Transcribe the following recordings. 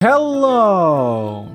Hello!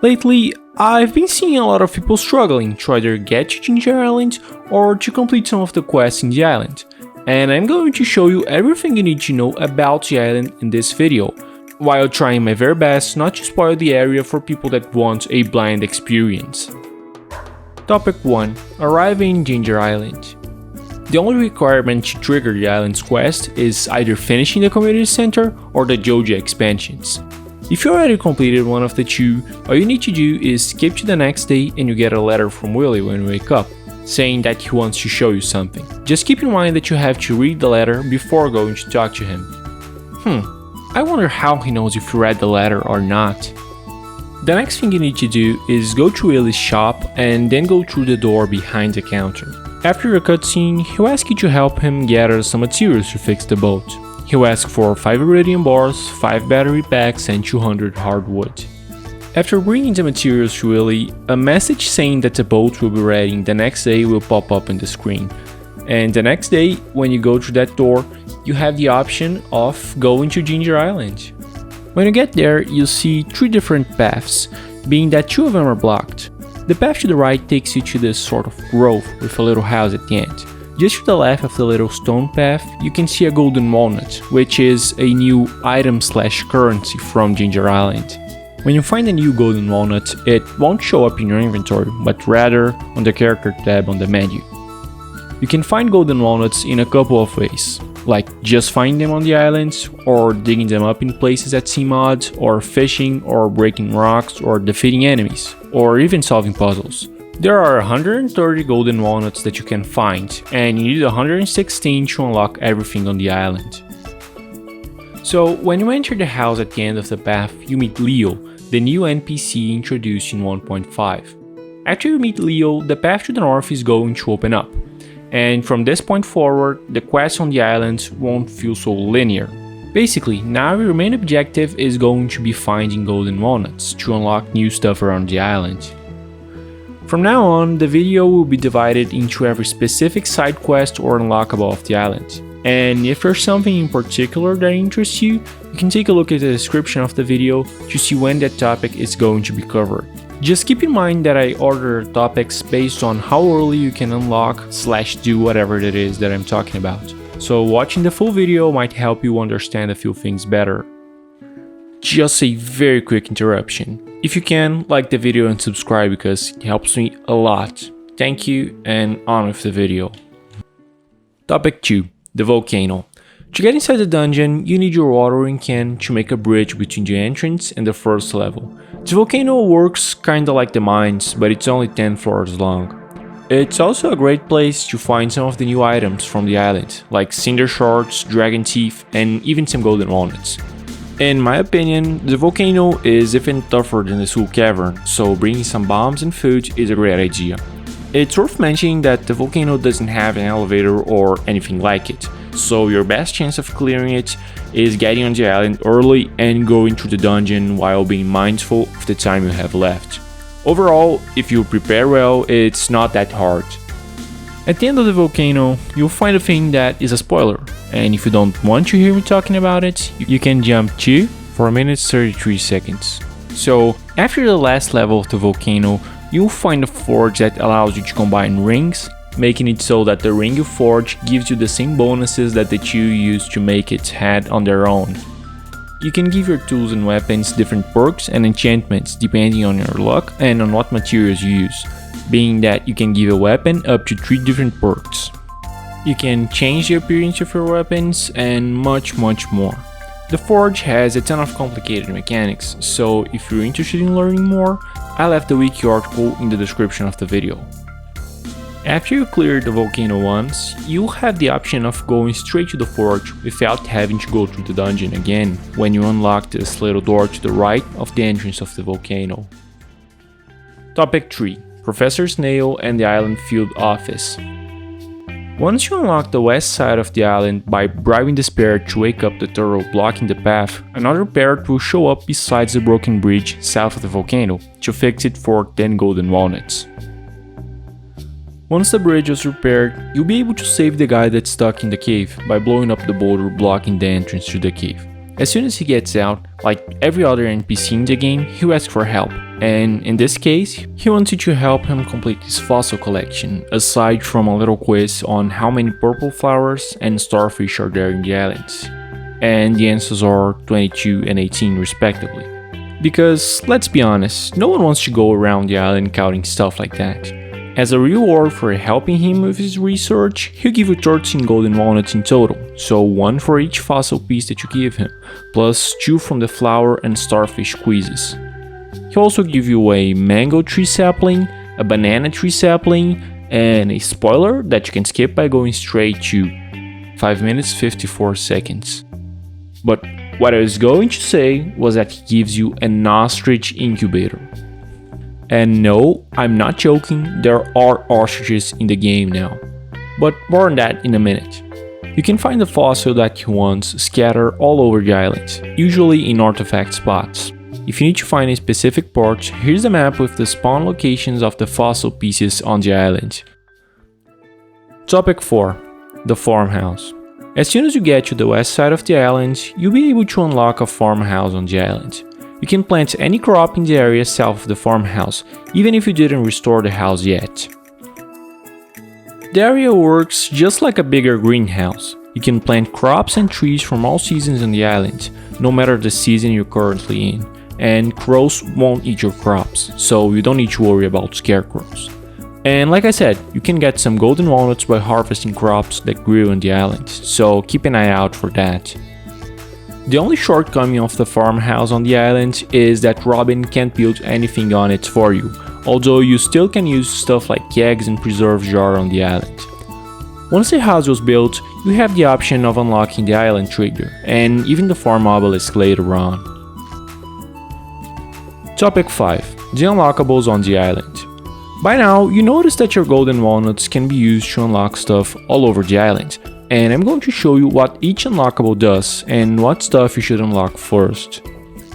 Lately, I've been seeing a lot of people struggling to either get to Ginger Island or to complete some of the quests in the island, and I'm going to show you everything you need to know about the island in this video, while trying my very best not to spoil the area for people that want a blind experience. Topic 1. Arriving in Ginger Island. The only requirement to trigger the island's quest is either finishing the community center or the Joja expansions. If you already completed one of the two, all you need to do is skip to the next day and you get a letter from Willie when you wake up, saying that he wants to show you something. Just keep in mind that you have to read the letter before going to talk to him. I wonder how he knows if you read the letter or not. The next thing you need to do is go to Willie's shop and then go through the door behind the counter. After your cutscene, he'll ask you to help him gather some materials to fix the boat. He'll ask for 5 iridium bars, 5 battery packs and 200 hardwood. After bringing the materials to Willie, a message saying that the boat will be ready the next day will pop up on the screen. And the next day, when you go through that door, you have the option of going to Ginger Island. When you get there, you'll see 3 different paths, being that 2 of them are blocked. The path to the right takes you to this sort of grove with a little house at the end. Just to the left of the little stone path, you can see a golden walnut, which is a new item/currency from Ginger Island. When you find a new golden walnut, it won't show up in your inventory, but rather on the character tab on the menu. You can find golden walnuts in a couple of ways, like just finding them on the islands, or digging them up in places at sea mods, or fishing, or breaking rocks, or defeating enemies, or even solving puzzles. There are 130 golden walnuts that you can find, and you need 116 to unlock everything on the island. So, when you enter the house at the end of the path, you meet Leo, the new NPC introduced in 1.5. After you meet Leo, the path to the north is going to open up, and from this point forward, the quests on the island won't feel so linear. Basically, now your main objective is going to be finding golden walnuts to unlock new stuff around the island. From now on, the video will be divided into every specific side quest or unlockable of the island. And if there's something in particular that interests you, you can take a look at the description of the video to see when that topic is going to be covered. Just keep in mind that I order topics based on how early you can unlock/do whatever it is that I'm talking about. So watching the full video might help you understand a few things better. Just a very quick interruption. If you can, like the video and subscribe because it helps me a lot. Thank you, and on with the video. Topic 2. The volcano. To get inside the dungeon, you need your watering can to make a bridge between the entrance and the first level. The volcano works kinda like the mines, but it's only 10 floors long. It's also a great place to find some of the new items from the island, like cinder shards, dragon teeth, and even some golden walnuts. In my opinion, the volcano is even tougher than the Soul Cavern, so bringing some bombs and food is a great idea. It's worth mentioning that the volcano doesn't have an elevator or anything like it, so your best chance of clearing it is getting on the island early and going through the dungeon while being mindful of the time you have left. Overall, if you prepare well, it's not that hard. At the end of the volcano, you'll find a thing that is a spoiler, and if you don't want to hear me talking about it, you can jump to 4 minutes 33 seconds. So, after the last level of the volcano, you'll find a forge that allows you to combine rings, making it so that the ring you forge gives you the same bonuses that the two you used to make it had on their own. You can give your tools and weapons different perks and enchantments depending on your luck and on what materials you use, being that you can give a weapon up to 3 different perks. You can change the appearance of your weapons and much more. The forge has a ton of complicated mechanics, so if you're interested in learning more, I left the wiki article in the description of the video. After you clear the volcano once, you'll have the option of going straight to the forge without having to go through the dungeon again when you unlock this little door to the right of the entrance of the volcano. Topic 3. Professor Snail and the Island Field Office. Once you unlock the west side of the island by bribing the parrot to wake up the turtle blocking the path, another parrot will show up besides the broken bridge south of the volcano to fix it for 10 golden walnuts. Once the bridge is repaired, you'll be able to save the guy that's stuck in the cave by blowing up the boulder blocking the entrance to the cave. As soon as he gets out, like every other NPC in the game, he'll ask for help, and in this case, he wants you to help him complete his fossil collection, aside from a little quiz on how many purple flowers and starfish are there in the islands. And the answers are 22 and 18 respectively. Because, let's be honest, no one wants to go around the island counting stuff like that. As a reward for helping him with his research, he'll give you 13 golden walnuts in total, so 1 for each fossil piece that you give him, plus 2 from the flower and starfish quizzes. He'll also give you a mango tree sapling, a banana tree sapling, and a spoiler that you can skip by going straight to 5 minutes 54 seconds. But what I was going to say was that he gives you an ostrich incubator. And no, I'm not joking, there are ostriches in the game now. But more on that in a minute. You can find the fossil that he wants scattered all over the island, usually in artifact spots. If you need to find a specific part, here's the map with the spawn locations of the fossil pieces on the island. Topic 4. The farmhouse. As soon as you get to the west side of the island, you'll be able to unlock a farmhouse on the island. You can plant any crop in the area south of the farmhouse, even if you didn't restore the house yet. The area works just like a bigger greenhouse. You can plant crops and trees from all seasons on the island, no matter the season you're currently in, and crows won't eat your crops, so you don't need to worry about scarecrows. And like I said, you can get some golden walnuts by harvesting crops that grew on the island, so keep an eye out for that. The only shortcoming of the farmhouse on the island is that Robin can't build anything on it for you, although you still can use stuff like eggs and preserve jar on the island. Once the house was built, you have the option of unlocking the island trader, and even the farm obelisk later on. Topic 5. The unlockables on the island. By now, you notice that your golden walnuts can be used to unlock stuff all over the island, and I'm going to show you what each unlockable does and what stuff you should unlock first.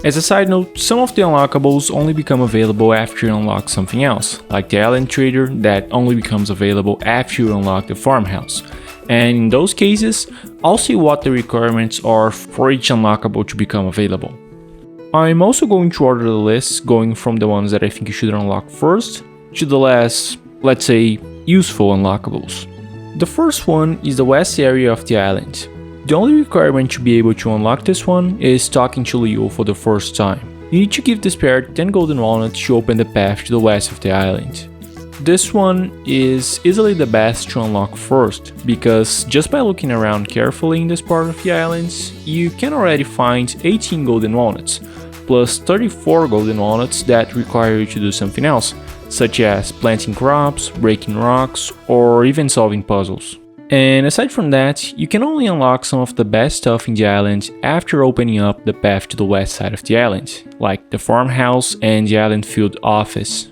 As a side note, some of the unlockables only become available after you unlock something else, like the island trader that only becomes available after you unlock the farmhouse. And in those cases, I'll see what the requirements are for each unlockable to become available. I'm also going to order the list, going from the ones that I think you should unlock first to the less, let's say, useful unlockables. The first one is the west area of the island. The only requirement to be able to unlock this one is talking to Leo for the first time. You need to give this parrot 10 golden walnuts to open the path to the west of the island. This one is easily the best to unlock first, because just by looking around carefully in this part of the islands, you can already find 18 golden walnuts, plus 34 golden walnuts that require you to do something else, such as planting crops, breaking rocks, or even solving puzzles. And aside from that, you can only unlock some of the best stuff in the island after opening up the path to the west side of the island, like the farmhouse and the island field office.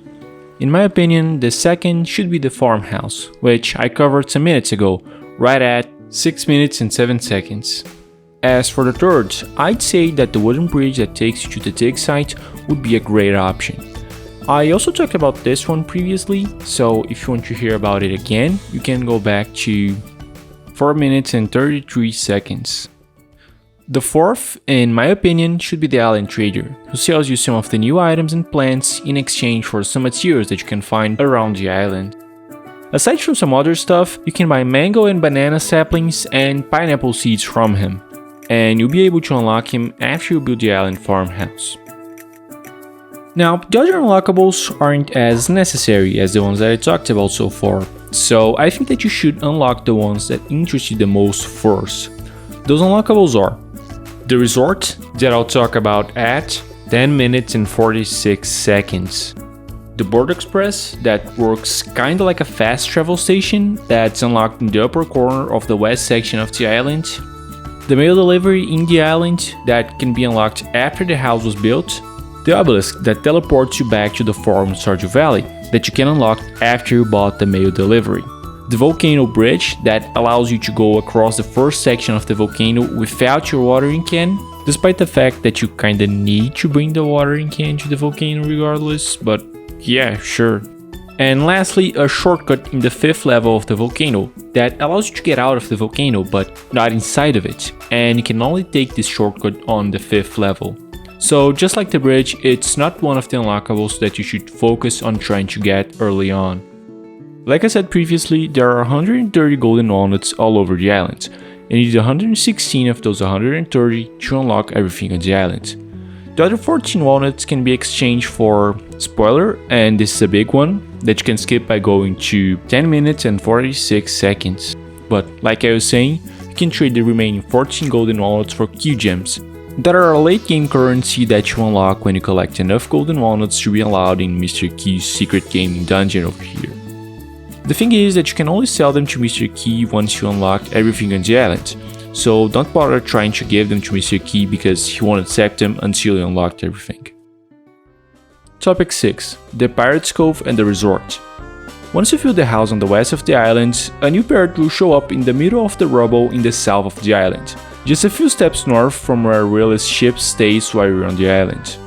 In my opinion, the second should be the farmhouse, which I covered some minutes ago, right at 6 minutes and 7 seconds. As for the third, I'd say that the wooden bridge that takes you to the dig site would be a great option. I also talked about this one previously, so if you want to hear about it again, you can go back to 4 minutes and 33 seconds. The fourth, in my opinion, should be the island trader, who sells you some of the new items and plants in exchange for some materials that you can find around the island. Aside from some other stuff, you can buy mango and banana saplings and pineapple seeds from him, and you'll be able to unlock him after you build the island farmhouse. Now, the other unlockables aren't as necessary as the ones that I talked about so far, so I think that you should unlock the ones that interest you the most first. Those unlockables are the resort, that I'll talk about at 10 minutes and 46 seconds. The Bird Express, that works kinda like a fast travel station that's unlocked in the upper corner of the west section of the island. The mail delivery in the island, that can be unlocked after the house was built. The obelisk that teleports you back to the farm in Stardew Valley, that you can unlock after you bought the mail delivery. The volcano bridge that allows you to go across the first section of the volcano without your watering can, despite the fact that you kinda need to bring the watering can to the volcano regardless, but yeah, sure. And lastly, a shortcut in the 5th level of the volcano that allows you to get out of the volcano but not inside of it, and you can only take this shortcut on the 5th level. So just like the bridge, it's not one of the unlockables that you should focus on trying to get early on. Like I said previously, there are 130 golden walnuts all over the island, and you need 116 of those 130 to unlock everything on the island. The other 14 walnuts can be exchanged for, spoiler, and this is a big one, that you can skip by going to 10 minutes and 46 seconds. But like I was saying, you can trade the remaining 14 golden walnuts for Q gems, that are a late game currency that you unlock when you collect enough golden walnuts to be allowed in Mr. Q's secret gaming dungeon over here. The thing is that you can only sell them to Mr. Q once you unlock everything on the island, so don't bother trying to give them to Mr. Q because he won't accept them until you unlocked everything. Topic 6. The Pirate's Cove and the Resort. Once you build the house on the west of the island, a new pirate will show up in the middle of the rubble in the south of the island, just a few steps north from where Real's ship stays while you're on the island.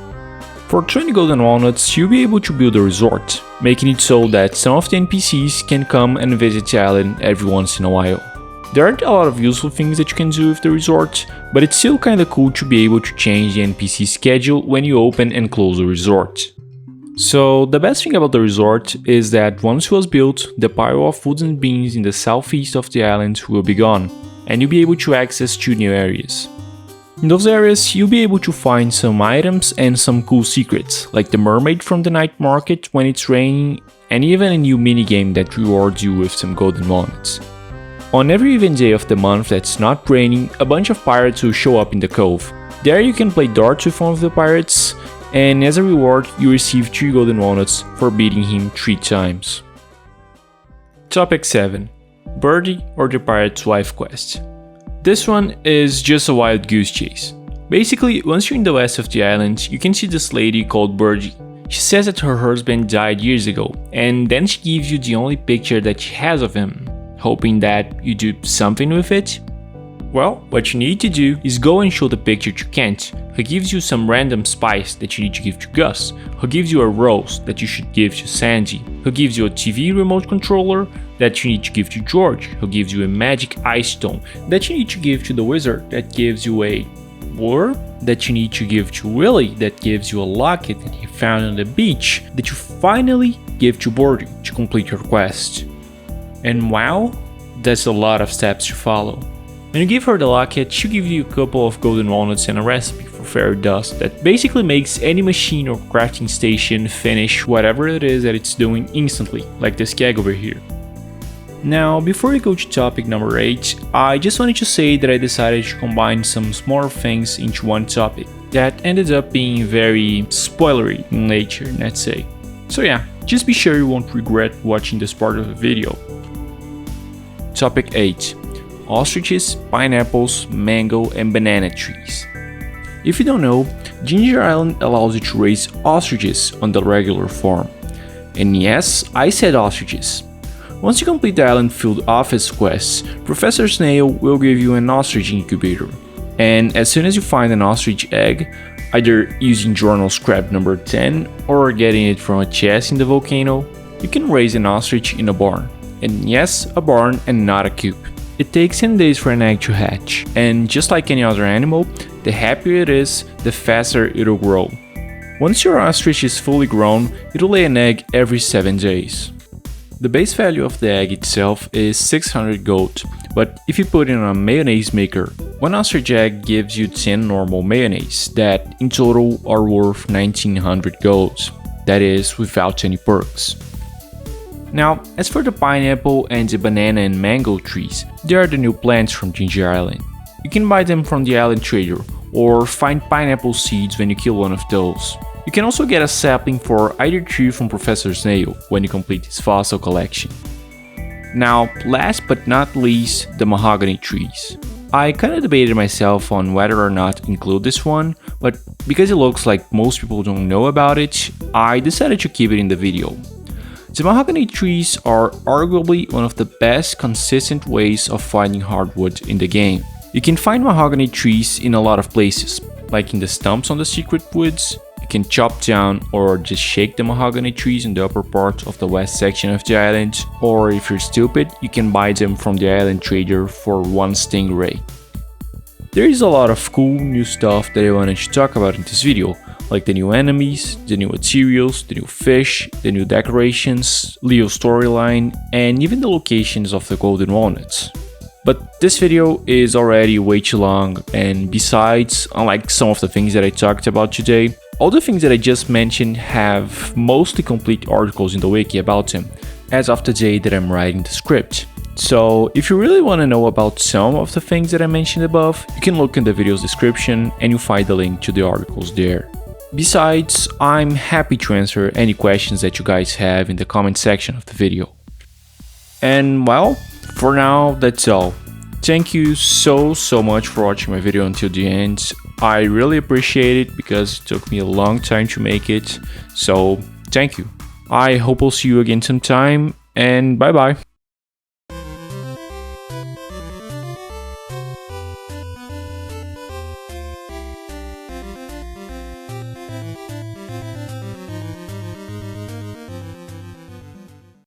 For 20 golden walnuts, you'll be able to build a resort, making it so that some of the NPCs can come and visit the island every once in a while. There aren't a lot of useful things that you can do with the resort, but it's still kinda cool to be able to change the NPC schedule when you open and close the resort. So the best thing about the resort is that once it was built, the pile of wooden beams in the southeast of the island will be gone, and you'll be able to access 2 new areas. In those areas, you'll be able to find some items and some cool secrets, like the mermaid from the night market when it's raining, and even a new minigame that rewards you with some golden walnuts. On every even day of the month that's not raining, a bunch of pirates will show up in the cove. There you can play darts with one of the pirates, and as a reward, you receive 3 golden walnuts for beating him 3 times. Topic 7. Birdie or the Pirate's Wife quest. This one is just a wild goose chase. Basically, once you're in the west of the island, you can see this lady called Birdie. She says that her husband died years ago, and then she gives you the only picture that she has of him, hoping that you do something with it. Well, what you need to do is go and show the picture to Kent, who gives you some random spice that you need to give to Gus, who gives you a rose that you should give to Sandy, who gives you a TV remote controller that you need to give to George, who gives you a magic ice stone that you need to give to the wizard, that gives you a lure that you need to give to Willie, that gives you a locket that he found on the beach that you finally give to Birdie to complete your quest. And wow, that's a lot of steps to follow. When you give her the locket, she'll give you a couple of golden walnuts and a recipe for fairy dust that basically makes any machine or crafting station finish whatever it is that it's doing instantly, like this keg over here. Now, before we go to topic number 8, I just wanted to say that I decided to combine some smaller things into one topic that ended up being very spoilery in nature, let's say. So yeah, just be sure you won't regret watching this part of the video. Topic 8. Ostriches, pineapples, mango, and banana trees. If you don't know, Ginger Island allows you to raise ostriches on the regular farm. And yes, I said ostriches. Once you complete the island-filled office quests, Professor Snail will give you an ostrich incubator. And as soon as you find an ostrich egg, either using journal scrap number 10 or getting it from a chest in the volcano, you can raise an ostrich in a barn. And yes, a barn and not a coop. It takes 10 days for an egg to hatch, and just like any other animal, the happier it is, the faster it'll grow. Once your ostrich is fully grown, it'll lay an egg every 7 days. The base value of the egg itself is 600 gold, but if you put it in a mayonnaise maker, one ostrich egg gives you 10 normal mayonnaise that in total are worth 1900 gold, that is without any perks. Now, as for the pineapple and the banana and mango trees, they are the new plants from Ginger Island. You can buy them from the island trader, or find pineapple seeds when you kill one of those. You can also get a sapling for either tree from Professor Snail when you complete his fossil collection. Now, last but not least, the mahogany trees. I kinda debated myself on whether or not to include this one, but because it looks like most people don't know about it, I decided to keep it in the video. The mahogany trees are arguably one of the best consistent ways of finding hardwood in the game. You can find mahogany trees in a lot of places, like in the stumps on the secret woods. You can chop down or just shake the mahogany trees in the upper part of the west section of the island, or if you're stupid, you can buy them from the island trader for 1 stingray. There is a lot of cool new stuff that I wanted to talk about in this video, like the new enemies, the new materials, the new fish, the new decorations, Leo's storyline, and even the locations of the golden walnuts. But this video is already way too long, and besides, unlike some of the things that I talked about today, all the things that I just mentioned have mostly complete articles in the wiki about them, as of the day that I'm writing the script. So if you really want to know about some of the things that I mentioned above, you can look in the video's description and you'll find the link to the articles there. Besides, I'm happy to answer any questions that you guys have in the comment section of the video. And well, for now, that's all. Thank you so much for watching my video until the end. I really appreciate it because it took me a long time to make it. So thank you. I hope I'll see you again sometime, and bye bye.